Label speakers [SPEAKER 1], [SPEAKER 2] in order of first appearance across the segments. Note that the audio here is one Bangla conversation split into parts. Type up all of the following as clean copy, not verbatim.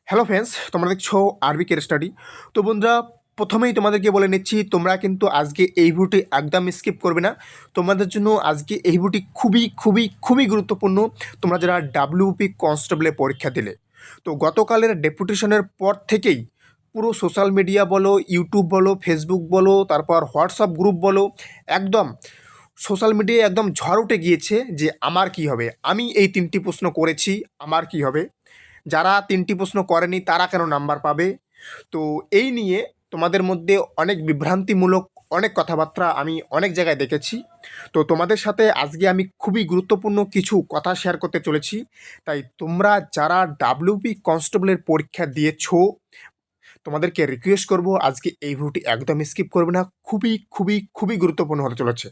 [SPEAKER 1] হ্যালো ফ্রেন্ডস, তোমরা দেখছো আরবি কেয়ার স্টাডি। তো বন্ধুরা, প্রথমেই তোমাদেরকে বলে নিচ্ছি, তোমরা কিন্তু আজকে এই ভিডিওটি একদম স্কিপ করবে না। তোমাদের জন্য আজকে এই ভিডিওটি খুবই খুবই খুবই গুরুত্বপূর্ণ। তোমরা যারা ডাব্লিউপি কনস্টেবলে পরীক্ষা দিলে, তো গতকালের ডেপুটেশনের পর থেকেই পুরো সোশ্যাল মিডিয়া বলো, ইউটিউব বলো, ফেসবুক বলো, তারপর হোয়াটসঅ্যাপ গ্রুপ বলো, একদম সোশ্যাল মিডিয়ায় একদম ঝড় উঠে গিয়েছে যে আমার কি হবে, আমি এই 3টি প্রশ্ন করেছি, আমার কি হবে, যারা 3টি প্রশ্ন করেনি তারা কেন নাম্বার পাবে। তো এই নিয়ে তোমাদের মধ্যে অনেক বিভ্রান্তিমূলক অনেক কথাবার্তা আমি অনেক জায়গায় দেখেছি। তো তোমাদের সাথে আজকে আমি খুবই গুরুত্বপূর্ণ কিছু কথা শেয়ার করতে চলেছি। তাই তোমরা যারা ডাব্লিউপি কনস্টেবলের পরীক্ষা দিয়েছো, তোমাদেরকে রিকোয়েস্ট করব আজকে এই ভিডিওটি একদম স্কিপ করবে না। খুবই খুবই খুবই গুরুত্বপূর্ণ হতে চলেছে।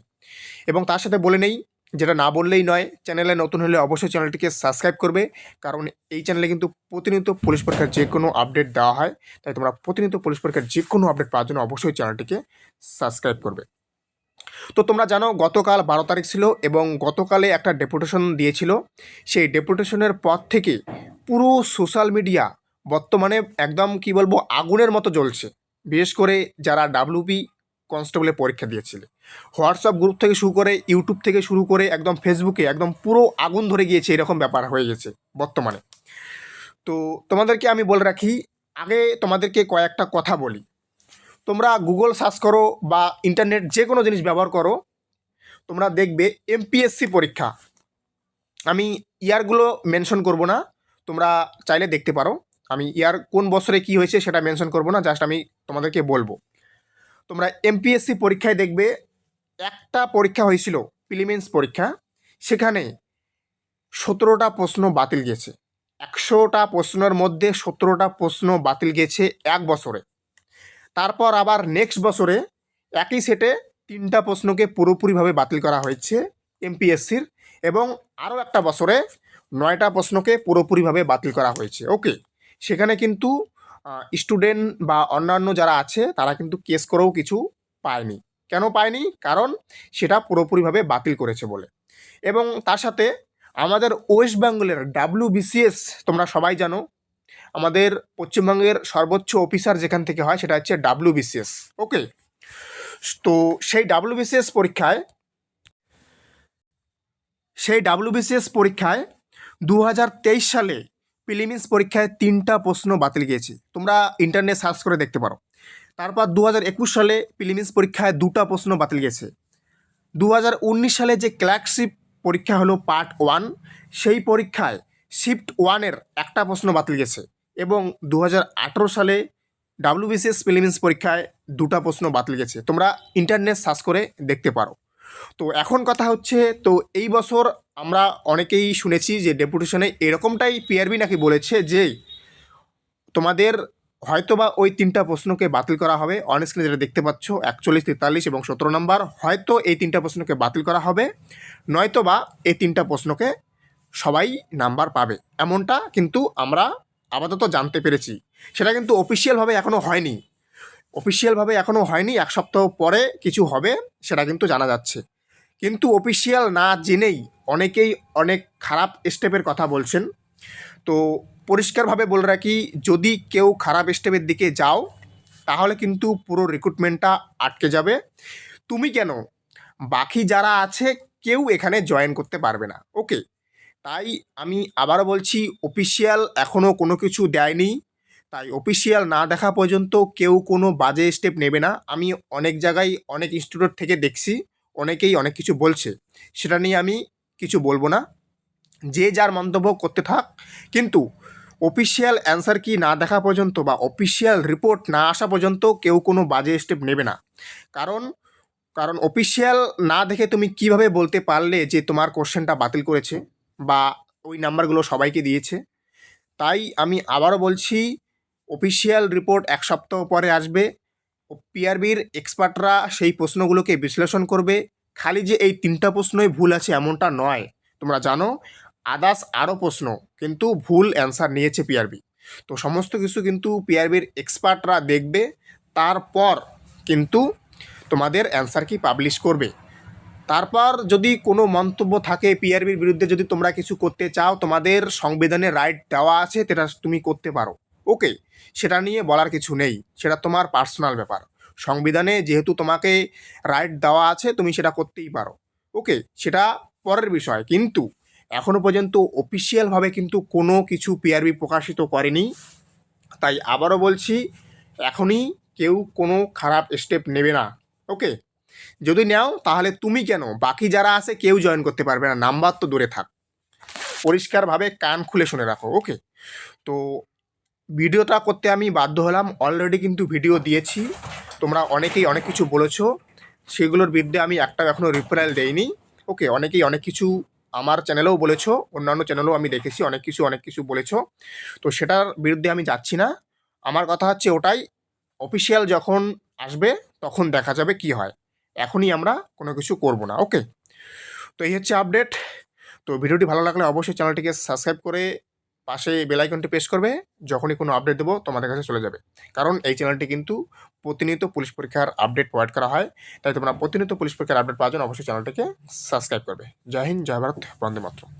[SPEAKER 1] এবং তার সাথে বলে নেই, যেটা না বললেই নয়, চ্যানেলে নতুন হলে অবশ্যই চ্যানেলটিকে সাবস্ক্রাইব করবে, কারণ এই চ্যানেলে কিন্তু প্রতিনিয়ত পুলিশ পরীক্ষার যে কোনো আপডেট দেওয়া হয়। তাই তোমরা প্রতিনিয়ত পুলিশ পরীক্ষার যে কোনো আপডেট পাওয়ার জন্য অবশ্যই চ্যানেলটিকে সাবস্ক্রাইব করবে। তো তোমরা জানো গতকাল 12 তারিখ ছিল এবং গতকালে একটা ডেপুটেশন দিয়েছিল। সেই ডেপুটেশনের পর থেকে পুরো সোশ্যাল মিডিয়া বর্তমানে একদম কি বলবো আগুনের মতো জ্বলছে। বিশেষ করে যারা ডাব্লিউপি কনস্টেবলের পরীক্ষা দিয়েছিলে, হোয়াটসঅ্যাপ গ্রুপ থেকে শুরু করে, ইউটিউব থেকে শুরু করে, একদম ফেসবুকে একদম পুরো আগুন ধরে গিয়েছে, এরকম ব্যাপার হয়ে গেছে বর্তমানে। তো তোমাদেরকে আমি বলে রাখি, আগে তোমাদেরকে কয়েকটা কথা বলি। তোমরা গুগল সার্চ করো বা ইন্টারনেট যে কোনো জিনিস ব্যবহার করো, তোমরা দেখবে এমপিএসসি পরীক্ষা, আমি ইয়ারগুলো মেনশন করব না, তোমরা চাইলে দেখতে পারো। আমি ইয়ার কোন বছরে কি হয়েছে সেটা মেনশন করব না, জাস্ট আমি তোমাদেরকে বলবো। তোমরা এমপিএসসি পরীক্ষায় দেখবে একটা পরীক্ষা হয়েছিল, প্রিলিমিনস পরীক্ষা, সেখানে 17টা প্রশ্ন বাতিল গেছে। 100টা প্রশ্নের মধ্যে 17টা প্রশ্ন বাতিল গেছে এক বছরে। তারপর আবার নেক্সট বছরে একই সেটে 3টা প্রশ্নকে পুরোপুরিভাবে বাতিল করা হয়েছে এমপিএসসির, এবং আরও একটা বছরে 9টা প্রশ্নকে পুরোপুরিভাবে বাতিল করা হয়েছে। ওকে, সেখানে কিন্তু স্টুডেন্ট বা অন্যান্য যারা আছে তারা কিন্তু কেস করেও কিছু পায়নি। কেন পায়নি? কারণ সেটা পুরোপুরিভাবে বাতিল করেছে বলে। এবং তার সাথে আমাদের ওয়েস্ট বেঙ্গলের ডাব্লিউবিসিএস, তোমরা সবাই জানো আমাদের পশ্চিমবঙ্গের সর্বোচ্চ অফিসার যেখান থেকে হয় সেটা হচ্ছে ডাব্লিউবিসিএস। ওকে, তো সেই ডাব্লিউবিসিএস পরীক্ষায় 2023 সালে প্রিলিমিনস পরীক্ষায় 3টা প্রশ্ন বাতিল গিয়েছে, তোমরা ইন্টারনেট সার্চ করে দেখতে পারো। তারপর 2021 সালে প্রিলিমিনস পরীক্ষায় 2টা প্রশ্ন বাতিল গেছে। 2019 সালে যে ক্লার্কশিপ পরীক্ষা হলো পার্ট 1, সেই পরীক্ষায় শিফট 1-এর একটা প্রশ্ন বাতিল গেছে। এবং 2018 সালে ডাব্লিউবিসিএস প্রিলিমিনস পরীক্ষায় 2টা প্রশ্ন বাতিল গেছে, তোমরা ইন্টারনেট সার্চ করে দেখতে পারো। তো এখন কথা হচ্ছে, তো এই বছর আমরা অনেকেই শুনেছি যে ডেপুটেশনে এরকমটাই পিআরবি নাকি বলেছে যে তোমাদের হয়তোবা ওই 3টা প্রশ্নকে বাতিল করা হবে। অন স্ক্রিনে যেটা দেখতে পাচ্ছ 41, 43 এবং 17 নম্বর, হয়তো এই 3টা প্রশ্নকে বাতিল করা হবে, নয়তোবা এই 3টা প্রশ্নকে সবাই নাম্বার পাবে, এমনটা কিন্তু আমরা আপাতত জানতে পেরেছি। সেটা কিন্তু অফিসিয়ালভাবে এখনও হয়নি, 1 সপ্তাহ পরে কিছু হবে, সেটা কিন্তু জানা যাচ্ছে। কিন্তু অফিসিয়াল না জেনেই অনেকেই অনেক খারাপ স্টেপের কথা বলছেন। তো পরিষ্কারভাবে বলে রাখি, যদি কেউ খারাপ স্টেপের দিকে যাও তাহলে কিন্তু পুরো রিক্রুটমেন্টটা আটকে যাবে। তুমি কেন, বাকি যারা আছে কেউ এখানে জয়েন করতে পারবে না। ওকে, তাই আমি আবারও বলছি, অফিসিয়াল এখনও কোনো কিছু দেয়নি, তাই অফিসিয়াল না দেখা পর্যন্ত কেউ কোনো বাজে স্টেপ নেবে না। আমি অনেক জায়গায় অনেক ইনস্টিটিউট থেকে দেখছি, অনেকেই অনেক কিছু বলছে, সেটা নিয়ে আমি কিছু বলবো না, যে যার মন্তব্য করতে থাক। কিন্তু অফিসিয়াল অ্যান্সার কি না দেখা পর্যন্ত বা অফিসিয়াল রিপোর্ট না আসা পর্যন্ত কেউ কোনো বাজে স্টেপ নেবে না। কারণ কারণ অফিসিয়াল না দেখে তুমি কিভাবে বলতে পারলে যে তোমার কোশ্চেনটা বাতিল করেছে বা ওই নাম্বারগুলো সবাইকে দিয়েছে। তাই আমি আবারও বলছি, অফিসিয়াল রিপোর্ট 1 সপ্তাহ পরে আসবে। পিআরবির এক্সপার্টরা সেই প্রশ্নগুলোকে বিশ্লেষণ করবে। খালি যে এই 3টা প্রশ্নই ভুল আছে এমনটা নয়, তোমরা জানো আদার্স আরও প্রশ্ন কিন্তু ভুল অ্যান্সার নিয়েছে পিআরবি। তো সমস্ত কিছু কিন্তু পিআরবির এক্সপার্টরা দেখবে, তারপর কিন্তু তোমাদের অ্যান্সার কি পাবলিশ করবে। তারপর যদি কোনো মন্তব্য থাকে পিআরবির বিরুদ্ধে, যদি তোমরা কিছু করতে চাও, তোমাদের সংবিধানে রাইট দেওয়া আছে, সেটা তুমি করতে পারো। ওকে, সেটা নিয়ে বলার কিছু নেই, সেটা তোমার পার্সোনাল ব্যাপার। সংবিধানে যেহেতু তোমাকে রাইট দেওয়া আছে, তুমি সেটা করতেই পারো। ওকে, সেটা পরের বিষয়। কিন্তু এখনো পর্যন্ত অফিসিয়ালভাবে কিন্তু কোনো কিছু পিআরবি প্রকাশিত করেনি। তাই আবারও বলছি, এখনই কেউ কোনো খারাপ স্টেপ নেবে না। ওকে, যদি নাও তাহলে তুমি কেন, বাকি যারা আছে কেউ জয়েন করতে পারবে না, নাম্বার তো দূরে থাক। পরিষ্কারভাবে কান খুলে শুনে রাখো। ওকে, তো ভিডিওটা করতে আমি বাধ্য হলাম, অলরেডি কিন্তু ভিডিও দিয়েছি, তোমরা অনেকেই অনেক কিছু বলেছো, সেগুলোর বিরুদ্ধে আমি একটাও এখনও রিপ্লাই দেইনি। ওকে, অনেকেই অনেক কিছু আমার চ্যানেলেও বলেছো, অন্যান্য চ্যানেলেও আমি দেখেছি অনেক কিছু বলেছো, তো সেটার বিরুদ্ধে আমি যাচ্ছি না। আমার কথা হচ্ছে ওটাই, অফিসিয়াল যখন আসবে তখন দেখা যাবে কি হয়, এখনই আমরা কোনো কিছু করব না। ওকে, তো এই হচ্ছে আপডেট। তো ভিডিওটি ভালো লাগলে অবশ্যই চ্যানেলটিকে সাবস্ক্রাইব করে পাশে বেল আইকনটি প্রেস করবে, যখনই কোনো আপডেট দেবো তোমাদের কাছে চলে যাবে। কারণ এই চ্যানেলটি কিন্তু প্রতিনিয়ত পুলিশ পরীক্ষার আপডেট প্রোভাইড করা হয়, তাই তোমরা প্রতিনিয়ত পুলিশ পরীক্ষার আপডেট পাওয়ার জন্য অবশ্যই চ্যানেলটিকে সাবস্ক্রাইব করবে। জয় হিন্দ, জয় ভারত, বন্দে মাতরম।